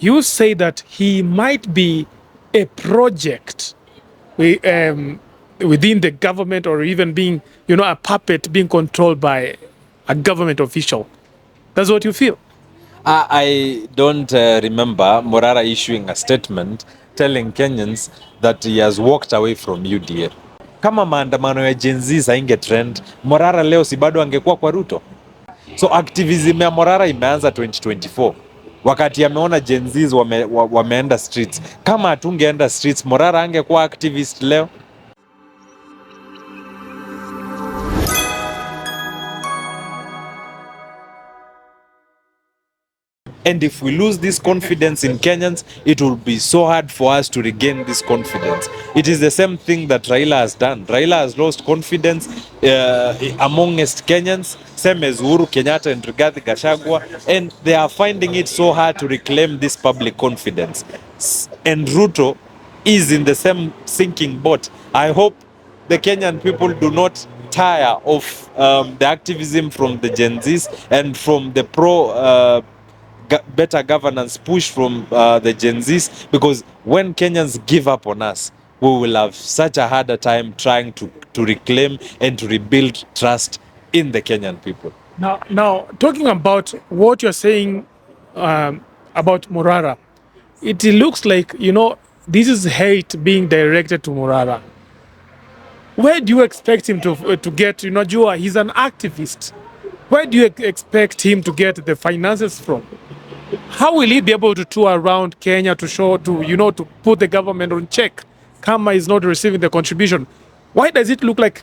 you say that he might be a project within the government, or even being, a puppet being controlled by a government official. That's what you feel? I don't remember Morara issuing a statement telling Kenyans that he has walked away from UDA. Kama maandamano ya Gen Z hainge trend, Morara leo si bado angekuwa kwa Ruto? So activism ya Morara imeanza 2024 wakati ameona Gen Z wameenda streets. Kama hatungeenda streets, Morara angekuwa activist leo? And if we lose this confidence in Kenyans, it will be so hard for us to regain this confidence. It is the same thing that Raila has done. Raila has lost confidence amongst Kenyans, same as Uhuru Kenyatta and Rigathi Gachagua, and they are finding it so hard to reclaim this public confidence. And Ruto is in the same sinking boat. I hope the Kenyan people do not tire of the activism from the Gen Zs and from the better governance push from the Gen Zs, because when Kenyans give up on us, we will have such a harder time trying to reclaim and to rebuild trust in the Kenyan people. Now, talking about what you're saying about Morara, it looks like, this is hate being directed to Morara. Where do you expect him to get? Jua, he's an activist. Where do you expect him to get the finances from? How will he be able to tour around Kenya to show, to put the government on check? Kama is not receiving the contribution. Why does it look like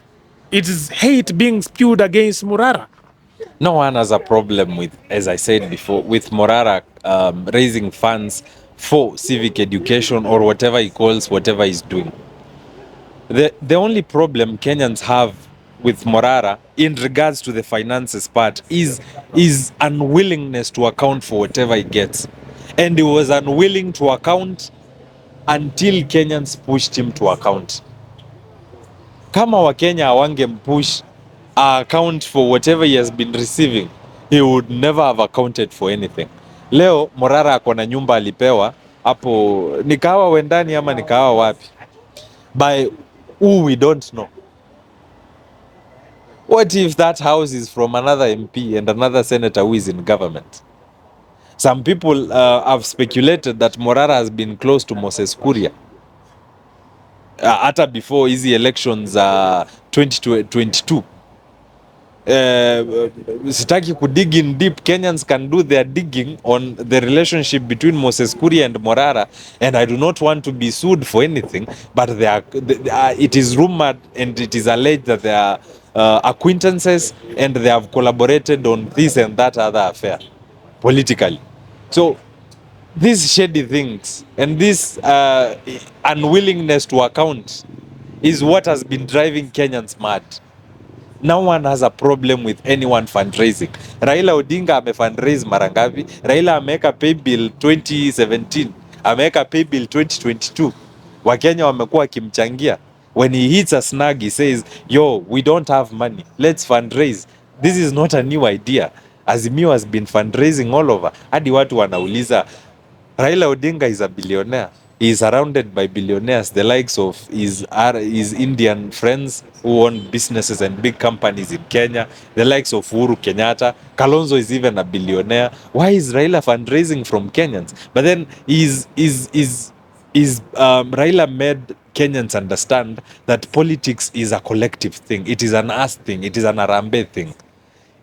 it is hate being spewed against Morara? No one has a problem with, as I said before, with Morara raising funds for civic education or whatever he calls whatever he's doing. The only problem Kenyans have with Morara in regards to the finances part is unwillingness to account for whatever he gets. And he was unwilling to account until Kenyans pushed him to account. Kama Wakenya hawangempush account for whatever he has been receiving, he would never have accounted for anything. Leo Morara ako na nyumba alipewa hapo, ni kahawa Wendani ama ni kahawa wapi, by who we don't know. What if that house is from another MP and another senator who is in government? Some people have speculated that Morara has been close to Moses Kuria. Hata before hizi elections 2022. Sitaki dig in deep. Kenyans can do their digging on the relationship between Moses Kuria and Morara, and I do not want to be sued for anything, but it is rumored and it is alleged that they are acquaintances and they have collaborated on this and that other affair politically. So these shady things and this unwillingness to account is what has been driving Kenyans mad. No one has a problem with anyone fundraising. Raila Odinga amefundraise mara ngapi? Raila ameweka pay bill 2017, ameweka pay bill 2022. Wakenya wamekuwa wakimchangia. When he hits a snag, he says, yo, we don't have money, let's fundraise. This is not a new idea. Azimio has been fundraising all over. Hadi watu wanauliza, Raila Odinga is a billionaire. He is surrounded by billionaires, the likes of his Indian friends who own businesses and big companies in Kenya, the likes of Uhuru Kenyatta. Kalonzo is even a billionaire. Why is Raila fundraising from Kenyans? But then Raila made Kenyans understand that politics is a collective thing. It is an us thing. It is an Arambe thing.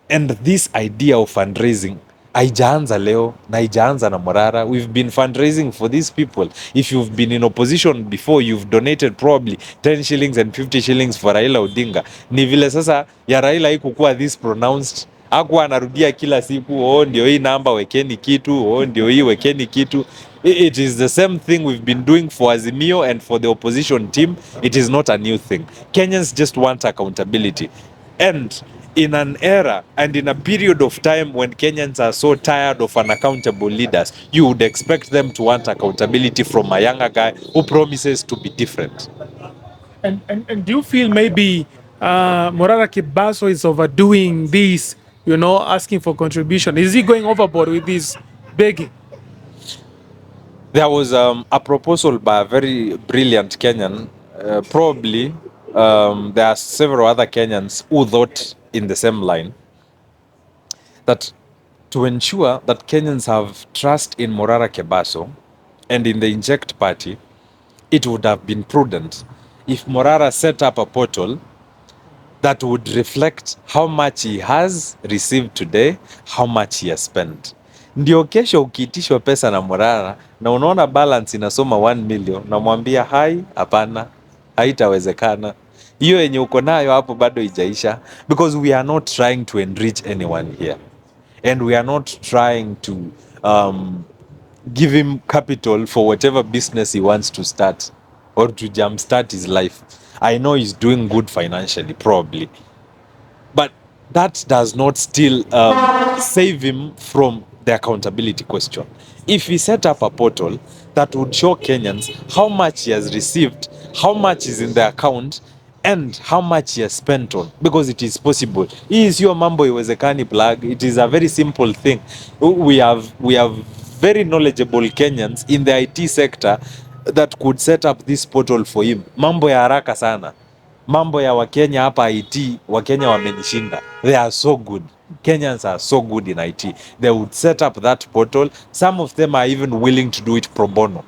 And this idea of fundraising haijaanza leo na haijaanza na Morara. We've been fundraising for these people. If you've been in opposition before, you've donated probably 10 shillings and 50 shillings for Raila Odinga. Ni vile sasa ya Raila haikukuwa this pronounced. Hakuwa anarudia kila siku, oh ndio hii namba wekeni kitu, oh ndio hii wekeni kitu. It is the same thing we've been doing for Azimio and for the opposition team. It is not a new thing. Kenyans just want accountability. And in an era and in a period of time when Kenyans are so tired of unaccountable leaders, you would expect them to want accountability from a younger guy who promises to be different. And do you feel maybe Morara Kebaso is overdoing this, asking for contribution? Is he going overboard with this begging? There was a proposal by a very brilliant Kenyan. Probably there are several other Kenyans who thought in the same line that to ensure that Kenyans have trust in Morara Kebaso and in the Inject Party, it would have been prudent if Morara set up a portal that would reflect how much he has received today, how much he has spent. Ndio kesho ukiitishwa pesa na Morara na unaona balance inasoma 1 million, namwambia hai, hapana, haitawezekana. Hiyo yenye uko nayo hapo bado ijaisha, because we are not trying to enrich anyone here, and we are not trying to um, give him capital for whatever business he wants to start or to jumpstart his life. I know he's doing good financially, probably, but that does not still save him from the accountability question. If he set up a portal that would show Kenyans how much he has received, how much is in the account, and how much he has spent on, because it is possible. Hii is your mambo iwezekani plug. It is a very simple thing. We have very knowledgeable Kenyans in the IT sector that could set up this portal for him. Mambo ya haraka sana. Mambo ya Wakenya hapa IT, Wakenya wamenishinda. They are so good. Kenyans are so good in IT. They would set up that portal. Some of them are even willing to do it pro bono.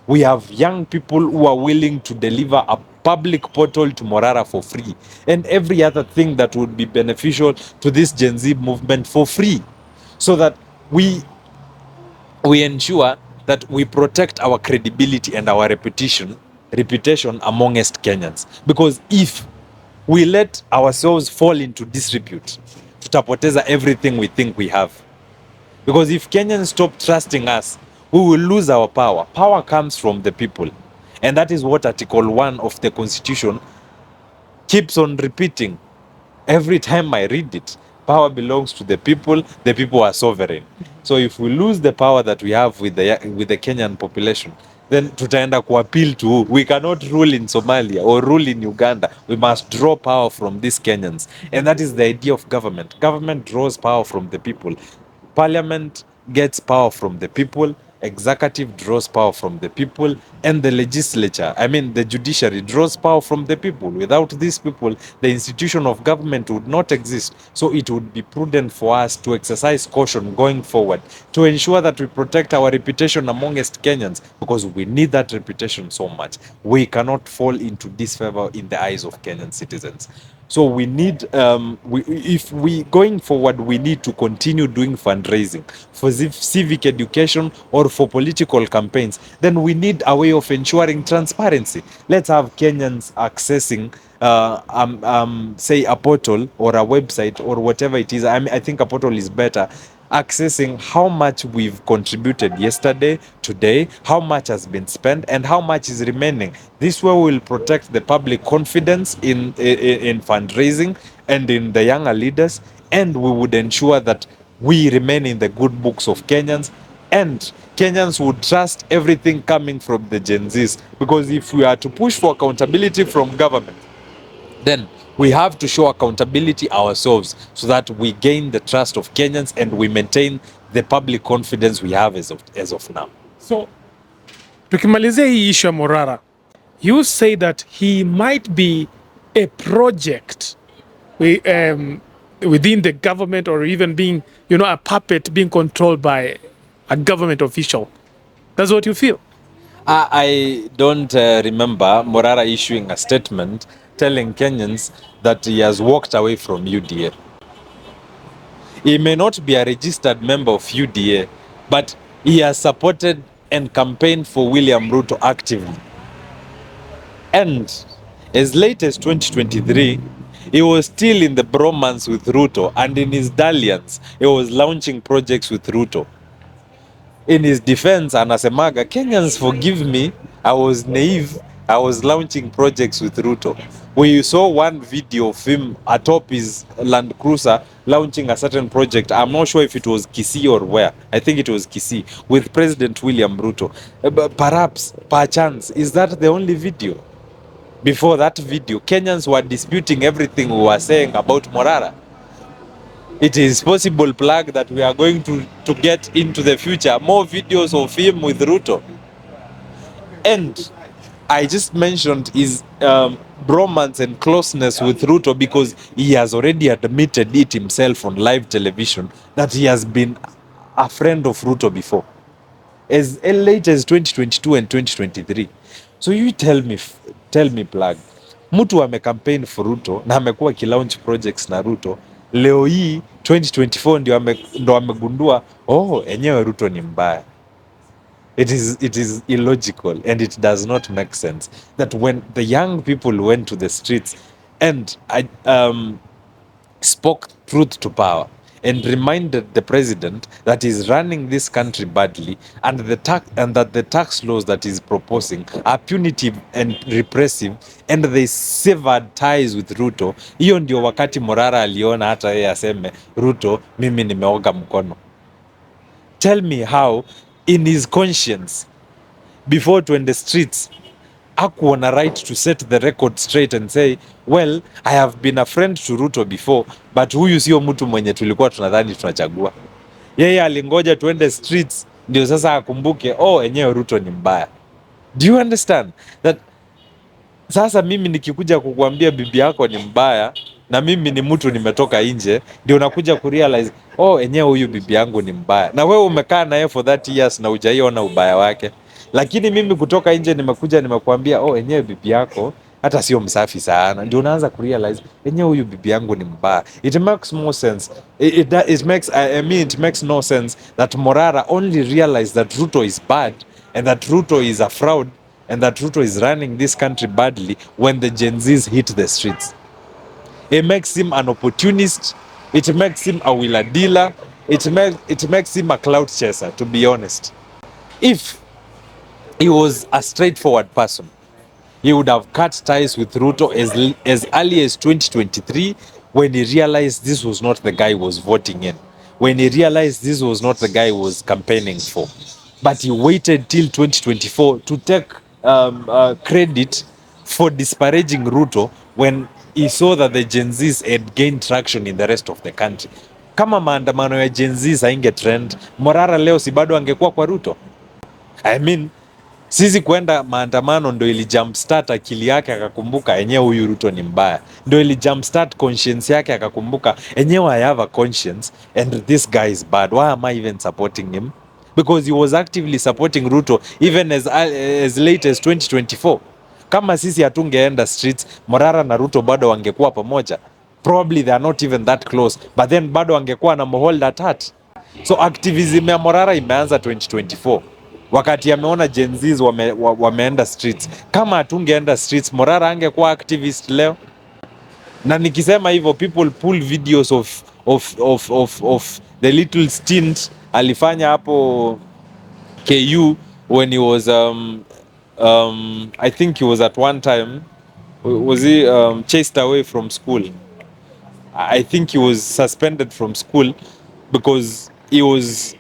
We have young people who are willing to deliver a public portal to Morara for free, and every other thing that would be beneficial to this Gen Z movement for free, so that we ensure that we protect our credibility and our reputation amongst Kenyans. Because if we let ourselves fall into disrepute, tutapoteza everything we think we have. Because if Kenyans stop trusting us, we will lose our power. Power comes from the people. And that is what Article 1 of the Constitution keeps on repeating. Every time I read it, power belongs to the people are sovereign. So if we lose the power that we have with the Kenyan population, then tutaenda kuappeal to, we cannot rule in Somalia or rule in Uganda. We must draw power from these Kenyans. And that is the idea of government. Government draws power from the people. Parliament gets power from the people, executive draws power from the people, and the legislature, I mean the judiciary, draws power from the people. Without these people, the institution of government would not exist. So it would be prudent for us to exercise caution going forward to ensure that we protect our reputation amongst Kenyans, because we need that reputation so much. We cannot fall into disfavor in the eyes of Kenyan citizens. So we need, if we going forward, we need to continue doing fundraising for civic education or for political campaigns. Then we need a way of ensuring transparency. Let's have Kenyans accessing, say, a portal or a website or whatever it is. I think a portal is better, accessing how much we've contributed yesterday, today, how much has been spent, and how much is remaining. This way will protect the public confidence in fundraising and in the younger leaders, and we would ensure that we remain in the good books of Kenyans, and Kenyans would trust everything coming from the Gen Zs. Because if we are to push for accountability from government, then we have to show accountability ourselves, so that we gain the trust of Kenyans and we maintain the public confidence we have as of now. So tukimalizia hii issue ya Morara, you say that he might be a project within the government, or even being, a puppet being controlled by a government official. That's what you feel? I don't remember Morara issuing a statement telling Kenyans that he has walked away from UDA. He may not be a registered member of UDA, but he has supported and campaigned for William Ruto actively. And as late as 2023, he was still in the bromance with Ruto, and in his dalliance, he was launching projects with Ruto. In his defense, anasemaga, Kenyans, forgive me, I was naive, I was launching projects with Ruto. We saw one video of him atop his Land Cruiser launching a certain project. I'm not sure if it was Kisii or where. I think it was Kisii, with President William Ruto. Perhaps, perchance, is that the only video? Before that video, Kenyans were disputing everything we were saying about Morara. It is possible, plug, that we are going to get into the future more videos of him with Ruto. And I just mentioned his bromance and closeness with Ruto because he has already admitted it himself on live television that he has been a friend of Ruto before, as late as 2022 and 2023. So you tell me plug, mtu amecampaign for Ruto na amekuwa kilaunch projects na Ruto, leo hii 2024 ndo amegundua enyewe Ruto ni mbaya. It is illogical, and it does not make sense that when the young people went to the streets and spoke truth to power and reminded the president that he's running this country badly, and that the tax laws that he's proposing are punitive and repressive, and they severed ties with Ruto. Hiyo ndio wakati Morara aliona hata yeye aseme Ruto, mimi nimeoga mkono. Tell me how in his conscience before to the streets hakuona right to set the record straight and say, well, I have been a friend to Ruto before, but huyu sio mtu mwenye tulikuwa tunadhani tunachagua. Yeye alingoja tuende streets ndio sasa akumbuke enyewe Ruto ni mbaya. Do you understand that? Sasa mimi nikikuja kukuambia bibi yako ni mbaya na mimi ni mtu nimetoka nje, ndio unakuja kurealize enyewe huyu bibi yangu ni mbaya, na wewe umekaa naye for 30 years na hujaiona ubaya wake. Lakini mimi kutoka nje nimekuja nimekuambia enyewe bibi yako hata sio msafi sana, ndio unaanza kurealize enyewe huyu bibi yangu ni mbaya. It makes more sense. It makes no sense that Morara only realized that Ruto is bad and that Ruto is a fraud and that Ruto is running this country badly when the Gen Zs hit the streets. It makes him an opportunist. It makes him a wheeler dealer. It makes him a clout chaser, to be honest. If he was a straightforward person, he would have cut ties with Ruto as early as 2023, when he realized this was not the guy he was voting in, when he realized this was not the guy he was campaigning for. But he waited till 2024 to take credit for disparaging Ruto when he saw that the Gen Zs had gained traction in the rest of the country. Kama maandamano ya Gen Zs hainge trend, Morara leo si bado angekuwa kwa Ruto? I mean, sisi kwenda maandamano ndo ili jumpstart akili yake akakumbuka enyewe huyu Ruto ni mbaya, ndo ili jumpstart conscience yake akakumbuka enyewe I have a conscience and this guy is bad, why am I even supporting him? Because he was actively supporting Ruto even as late as 2024. Kama sisi hatungeenda streets, Morara na Ruto bado wangekuwa pamoja. Probably they are not even that close, but then bado wangekuwa na hold at heart. So activism ya Morara imeanza 2024 wakati ameona Gen Zs wameenda streets. Kama hatungeenda streets, Morara angekuwa activist leo. Na nikisema hivyo, people pull videos of the little stint alifanya hapo KU when he was I think he was at one time, was he chased away from school. I think he was suspended from school because he was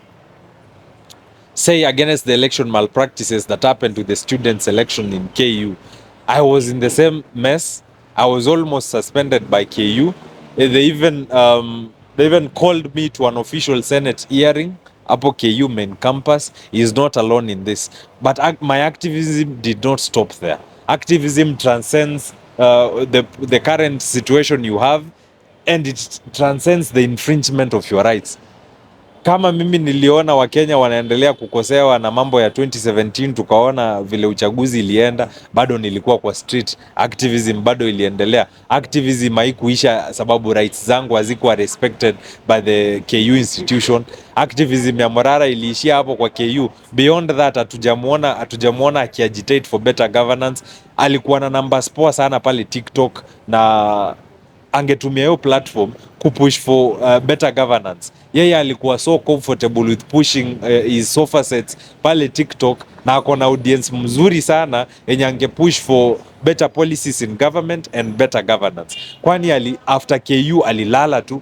against the election malpractices that happened to the students' election in KU. I was in the same mess. I was almost suspended by KU. They even called me to an official Senate hearing. Apo KU main campus. He is not alone in this. But my activism did not stop there. Activism transcends the current situation you have, and it transcends the infringement of your rights. Kama mimi niliona Wakenya wanaendelea kukosewa na mambo ya 2017, tukaona vile uchaguzi ilienda, bado nilikuwa kwa street, activism bado iliendelea. Activism haikuisha sababu rights zangu hazikuwa respected by the KU institution. Activism ya Morara iliishia hapo kwa KU. Beyond that, hatujamuona akiagitate for better governance. Alikuwa na numbers poa sana pale TikTok, na angetumia hiyo platform kupush for better governance. Yeye alikuwa so comfortable with pushing his sofa sets pale TikTok, na akona audience mzuri sana yenye angepush for better policies in government and better governance. Kwani after KU alilala tu.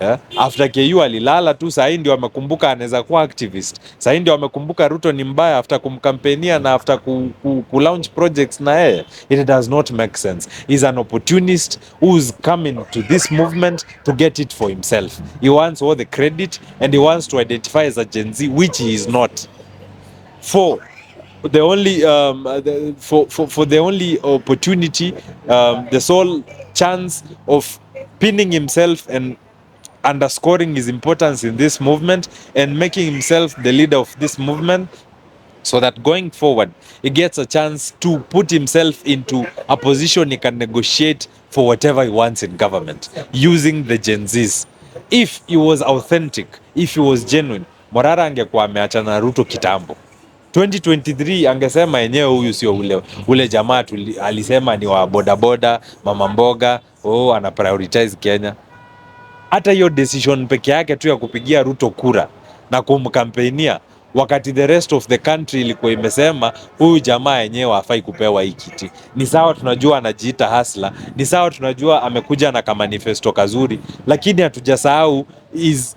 Yeah. After KU alilala tu, sahii ndio wamekumbuka anaweza kuwa activist. Sahii ndio wamekumbuka Ruto ni mbaya after kumkampenia na after ku launch projects na yeye. It does not make sense. He's an opportunist who's coming to this movement to get it for himself. He wants all the credit and he wants to identify as a Gen Z, which he is not. For the only for the only opportunity, the sole chance of pinning himself and underscoring his importance in this movement and making himself the leader of this movement, so that going forward he gets a chance to put himself into a position he can negotiate for whatever he wants in government using the Gen Zs. If he was authentic, if he was genuine, Morara angekuwa ameachana na Ruto kitambo. 2023 angesema yenyewe huyu sio ule jamaa alisema ni wa bodaboda, mama mboga, ana prioritize Kenya. Hata hiyo decision peke yake tu ya kupigia Ruto kura na kumkampenia, wakati the rest of the country ilikuwa imesema huyu jamaa yenyewe hafai kupewa hii kiti. Ni sawa, tunajua anajiita hasla, ni sawa, tunajua amekuja na kamanifesto kazuri, lakini hatujasahau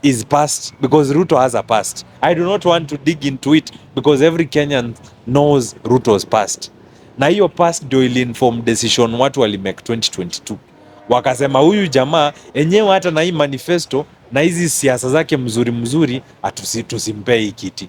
is past, because Ruto has a past. I do not want to dig into it because every Kenyan knows Ruto's past, na hiyo past ndio ili inform decision watu walimake 2022. Wakasema huyu jamaa enyewe hata na hii manifesto na hizi siasa zake mzuri tusimpee hii kiti,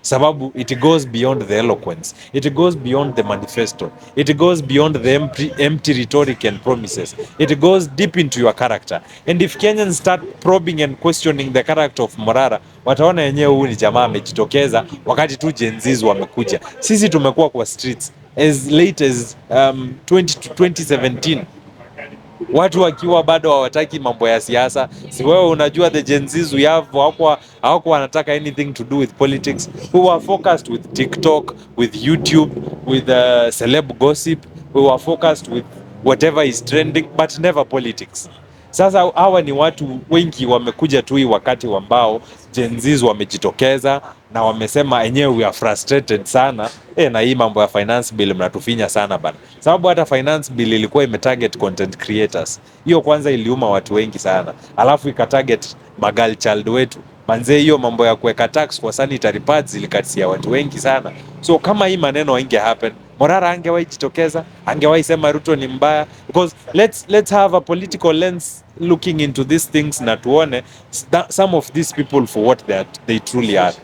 sababu it goes beyond the eloquence, it goes beyond the manifesto, it goes beyond the empty rhetoric and promises, it goes deep into your character. And if Kenyans start probing and questioning the character of Morara, wataona yenyewe huyu ni jamaa amejitokeza wakati tu Gen Zs wamekuja. Sisi tumekuwa kwa streets as late as 2017, watu wakiwa bado hawataki mambo ya siasa. Si wewe unajua the Gen Zs we have hawako wanataka anything to do with politics, who were focused with TikTok, with YouTube, with celeb gossip, who were focused with whatever is trending but never politics. Sasa hawa ni watu wengi wamekuja tu hii wakati ambao Gen Zs wamejitokeza na wamesema enyewe we are frustrated sana na hii mambo ya finance bill mnatufinya sana bana, sababu hata finance bill ilikuwa imetarget content creators. Hiyo kwanza iliuma watu wengi sana, alafu ikatarget magal child wetu manze. Hiyo mambo ya kuweka tax kwa sanitary pads ilikatia watu wengi sana. So kama hii maneno hainge happen, Morara angewahi jitokeza, angewahi sema Ruto ni mbaya, because let's have a political lens looking into these things na tuone some of these people for what they truly are.